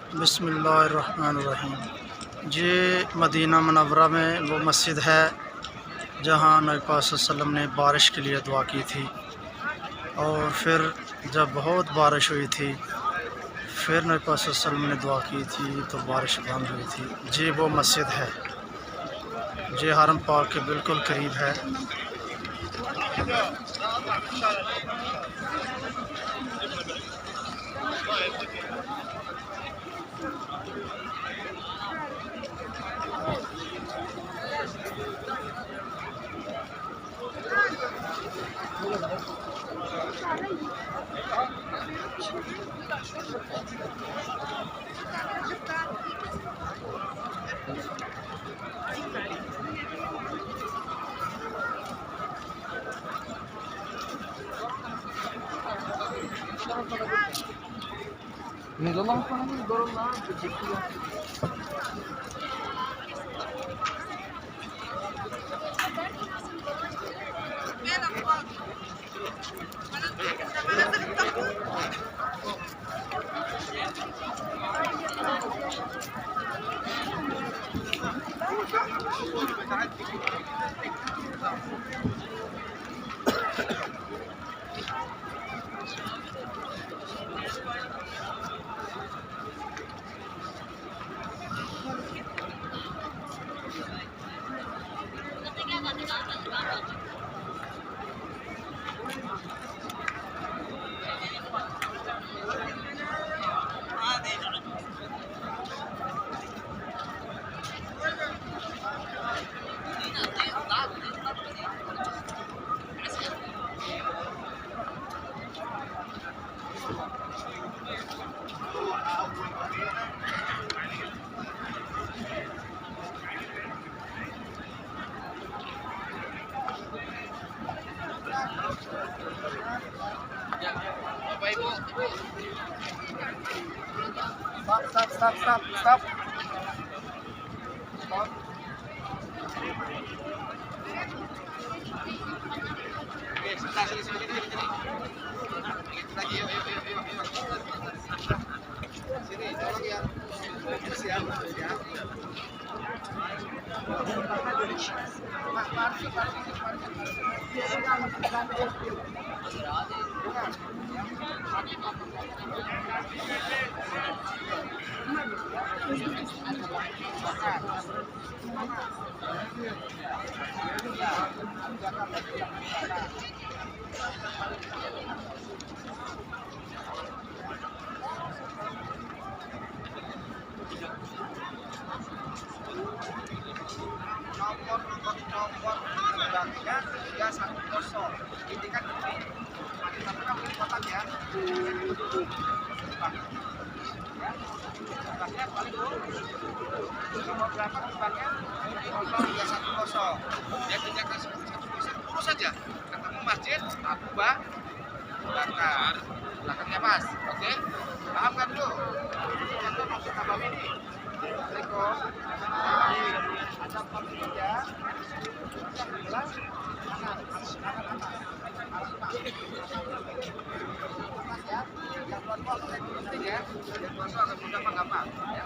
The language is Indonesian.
बिस्मिल्लाहिर्रहमानिर्रहीम। ये Medina Munawwara में वो मस्जिद है जहाँ नबी पाक सल्लल्लाहु अलैहि वसल्लम ने बारिश के लिए दुआ की थी, और फिर जब बहुत बारिश हुई थी फिर नबी पाक सल्लल्लाहु अलैहि वसल्लम ने दुआ की थी तो बारिश बंद हुई थी। ये वो मस्जिद है, ये हरम पाक के बिल्कुल करीब है। Stop. Oke, sini. Lagi, yuk. Sini, tolong ya. Siap. Nomor gerbangnya 310. Ini kan ini kotak ya. Gerbangnya paling nomor berapa gerbangnya? Nomor 310. Ya 310 saja. Ketemu masjid Abu Bakar. Belakangnya Mas. Oke? Paham kan dulu? Contoh Masjid Nabawi ini. Assalamualaikum. Ada 4 ya. Jelas? Kanan. Ya. Yang keluar penting ya. Yang keluar agak mudah apa gampang ya.